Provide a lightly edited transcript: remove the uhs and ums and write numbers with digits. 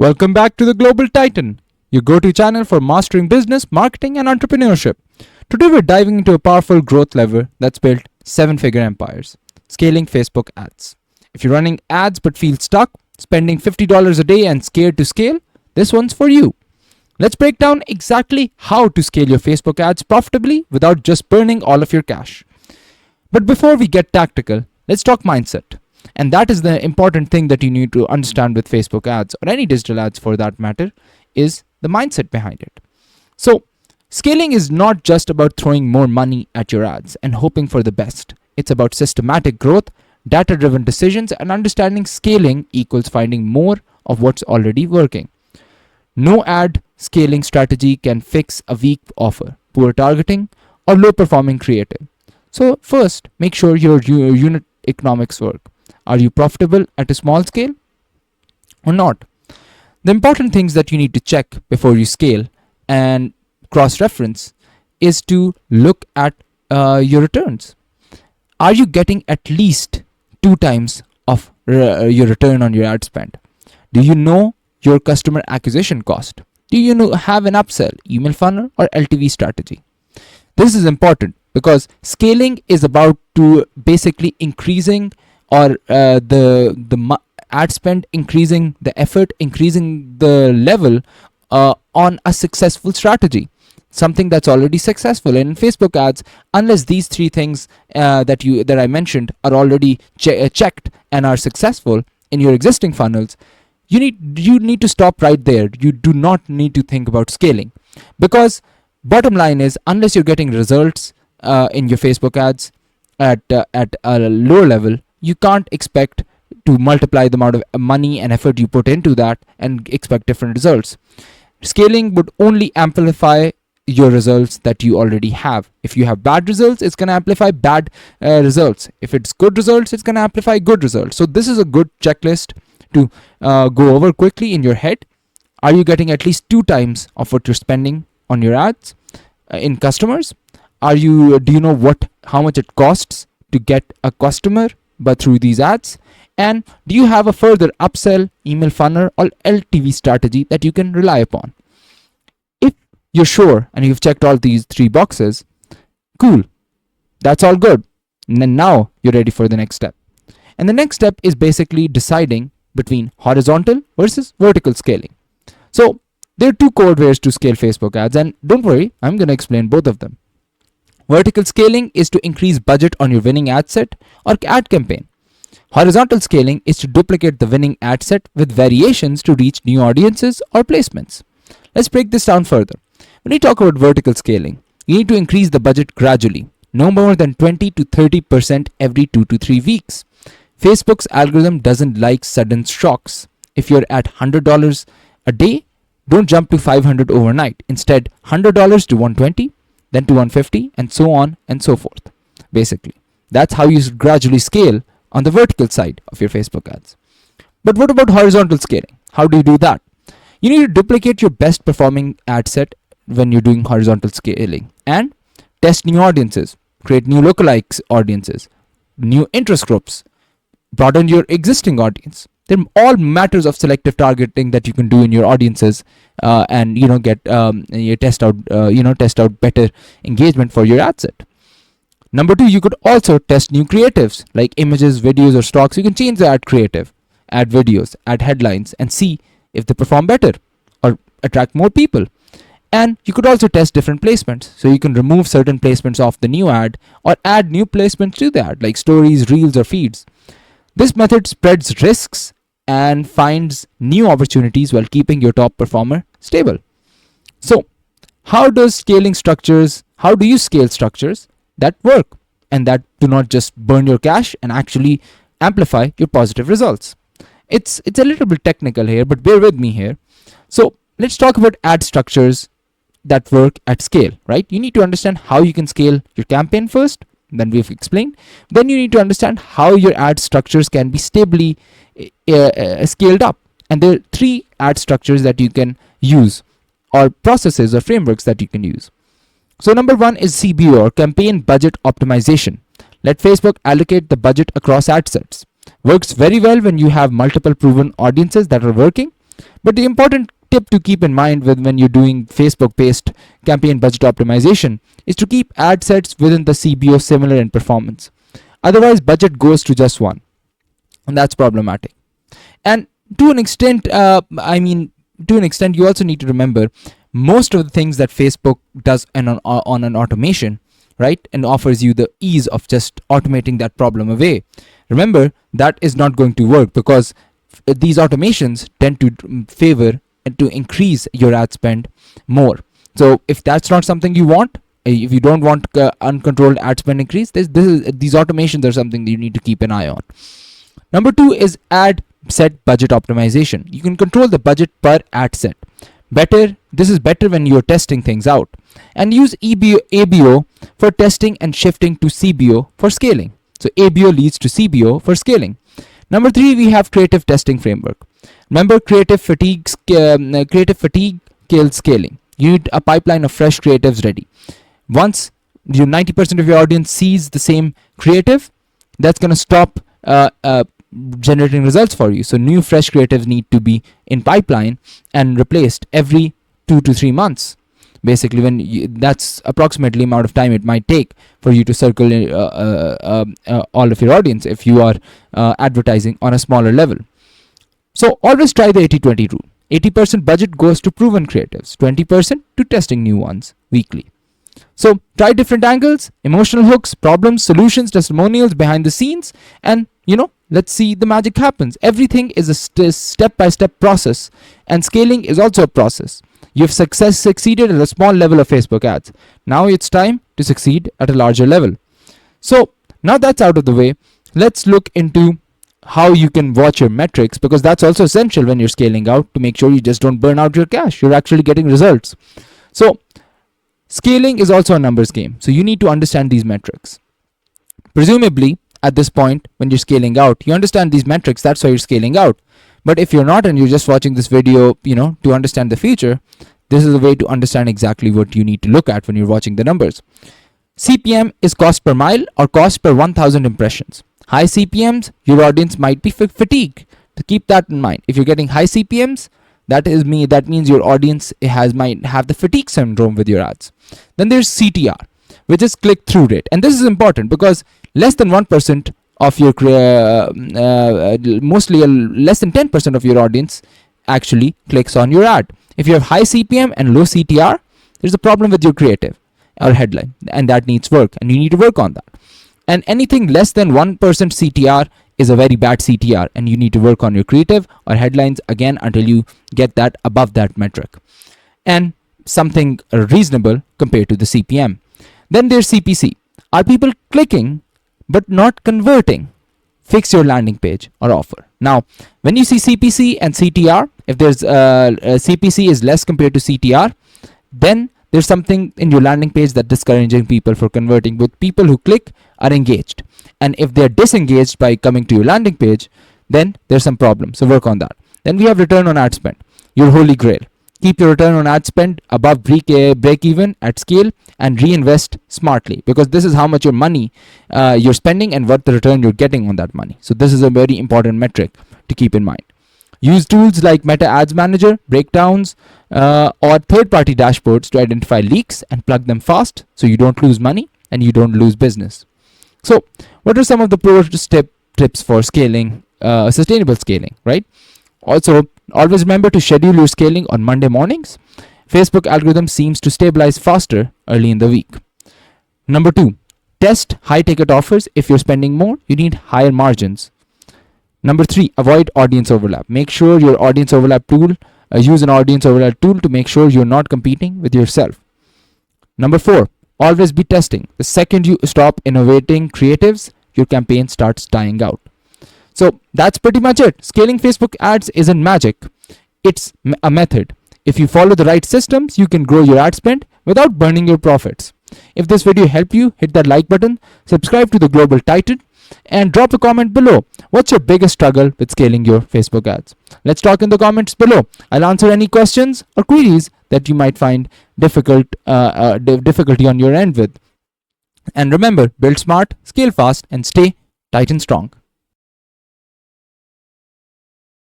Welcome back to the Global Titan, your go-to channel for mastering business, marketing, and entrepreneurship. Today we're diving into a powerful growth lever that's built seven-figure empires, scaling Facebook ads. If you're running ads but feel stuck, spending $50 a day and scared to scale, this one's for you. Let's break down exactly how to scale your Facebook ads profitably without just burning all of your cash. But before we get tactical, let's talk mindset. And that is the important thing that you need to understand with Facebook ads, or any digital ads for that matter, is the mindset behind it. So, scaling is not just about throwing more money at your ads and hoping for the best. It's about systematic growth, data-driven decisions, and understanding scaling equals finding more of what's already working. No ad scaling strategy can fix a weak offer, poor targeting, or low-performing creative. So first, make sure your unit economics work. Are you profitable at a small scale or not? The important things that you need to check before you scale and cross-reference is to look at your returns. Are you getting at least 2 times of your return on your ad spend? Do you know your customer acquisition cost? Do you have an upsell, email funnel, or LTV strategy? This is important because scaling is about to basically increasing or the ad spend, increasing the effort, increasing the level on a successful strategy, something that's already successful. And in Facebook ads, unless these 3 things that I mentioned are already checked and are successful in your existing funnels, you need to stop right there. You do not need to think about scaling, because bottom line is, unless you're getting results in your Facebook ads at a lower level, you can't expect to multiply the amount of money and effort you put into that and expect different results. Scaling would only amplify your results that you already have. If you have bad results, it's going to amplify bad results. If it's good results, it's going to amplify good results. So this is a good checklist to go over quickly in your head. Are you getting at least 2 times of what you're spending on your ads in customers? Do you know how much it costs to get a customer but through these ads? And do you have a further upsell, email funnel, or LTV strategy that you can rely upon? If you're sure and you've checked all these 3 boxes, cool, that's all good. And then now you're ready for the next step. And the next step is basically deciding between horizontal versus vertical scaling. So there are 2 core ways to scale Facebook ads, and don't worry, I'm going to explain both of them. Vertical scaling is to increase budget on your winning ad set or ad campaign. Horizontal scaling is to duplicate the winning ad set with variations to reach new audiences or placements. Let's break this down further. When you talk about vertical scaling, you need to increase the budget gradually, no more than 20 to 30% every 2 to 3 weeks. Facebook's algorithm doesn't like sudden shocks. If you're at $100 a day, don't jump to $500 overnight. Instead, $100 to $120, then to $150, and so on and so forth. Basically, that's how you gradually scale on the vertical side of your Facebook ads. But what about horizontal scaling? How do you do that? You need to duplicate your best performing ad set when you're doing horizontal scaling and test new audiences, create new lookalike audiences, new interest groups, broaden your existing audience. They're all matters of selective targeting that you can do in your audiences, and test out better engagement for your ad set. Number 2, you could also test new creatives like images, videos, or stocks. You can change the ad creative, add videos, add headlines, and see if they perform better or attract more people. And you could also test different placements. So you can remove certain placements off the new ad or add new placements to the ad, like stories, reels, or feeds. This method spreads risks and finds new opportunities while keeping your top performer stable. So how do you scale structures that work and that do not just burn your cash and actually amplify your positive results? It's a little bit technical here, but bear with me here. So let's talk about ad structures that work at scale, right? You need to understand how you can scale your campaign first, then we've explained. Then you need to understand how your ad structures can be stably scaled up. And there are 3 ad structures that you can use, or processes or frameworks that you can use. So number 1 is CBO, or campaign budget optimization. Let Facebook allocate the budget across ad sets. Works very well when you have multiple proven audiences that are working. But the important tip to keep in mind when you're doing Facebook based campaign budget optimization is to keep ad sets within the CBO similar in performance. Otherwise, budget goes to just one, and that's problematic. And to an extent, you also need to remember most of the things that Facebook does on an automation, right, and offers you the ease of just automating that problem away. Remember, that is not going to work because these automations tend to favor and to increase your ad spend more. So if that's not something you want, if you don't want uncontrolled ad spend increase, these automations are something that you need to keep an eye on. Number 2 is ad set budget optimization. You can control the budget per ad set. This is better when you're testing things out. And use ABO for testing and shifting to CBO for scaling. So ABO leads to CBO for scaling. Number 3, we have creative testing framework. Remember, creative fatigue kills scaling. You need a pipeline of fresh creatives ready. Once 90% of your audience sees the same creative, that's going to stop generating results for you. So new fresh creatives need to be in pipeline and replaced every 2 to 3 months. Basically, that's approximately amount of time it might take for you to circle all of your audience if you are advertising on a smaller level. So always try the 80-20 rule. 80% budget goes to proven creatives, 20% to testing new ones weekly. So try different angles, emotional hooks, problems, solutions, testimonials behind the scenes, and let's see the magic happens. Everything is a step-by-step process, and scaling is also a process. You've succeeded at a small level of Facebook ads. Now it's time to succeed at a larger level. So now that's out of the way, let's look into how you can watch your metrics, because that's also essential when you're scaling out to make sure you just don't burn out your cash. You're actually getting results. So scaling is also a numbers game. So you need to understand these metrics. Presumably, at this point, when you're scaling out, you understand these metrics. That's why you're scaling out. But if you're not and you're just watching this video, to understand the future, this is a way to understand exactly what you need to look at when you're watching the numbers. CPM is cost per mile or cost per 1,000 impressions. High CPMs, your audience might be fatigued. To keep that in mind. If you're getting high CPMs, that means your audience might have the fatigue syndrome with your ads. Then there's CTR, which is click-through rate. And this is important because less than 1% of your mostly less than 10% of your audience actually clicks on your ad. If you have high CPM and low CTR, there's a problem with your creative or headline, and that needs work, and you need to work on that. And anything less than 1% CTR is a very bad CTR, and you need to work on your creative or headlines again until you get that above that metric and something reasonable compared to the CPM. Then there's CPC. Are people clicking but not converting? Fix your landing page or offer. Now, when you see CPC and CTR, if there's CPC is less compared to CTR, then there's something in your landing page that's discouraging people for converting. But people who click are engaged, and if they're disengaged by coming to your landing page, then there's some problem. So work on that. Then we have return on ad spend, your holy grail. Keep your return on ad spend above break even at scale and reinvest smartly, because this is how much your money you're spending and what the return you're getting on that money. So this is a very important metric to keep in mind. Use tools like Meta Ads Manager, breakdowns, or third-party dashboards to identify leaks and plug them fast so you don't lose money and you don't lose business. So what are some of the pro tips for scaling, sustainable scaling, right? Also, always remember to schedule your scaling on Monday mornings. Facebook algorithm seems to stabilize faster early in the week. Number 2, test high ticket offers. If you're spending more, you need higher margins. Number 3, avoid audience overlap. Make sure your audience overlap tool, use an audience overlap tool to make sure you're not competing with yourself. Number 4, always be testing. The second you stop innovating creatives, your campaign starts dying out. So that's pretty much it. Scaling Facebook ads isn't magic. It's a method. If you follow the right systems, you can grow your ad spend without burning your profits. If this video helped you, hit that like button, subscribe to the Global Titan, and drop a comment below. What's your biggest struggle with scaling your Facebook ads? Let's talk in the comments below. I'll answer any questions or queries that you might find difficulty on your end with. And remember, build smart, scale fast, and stay tight and strong.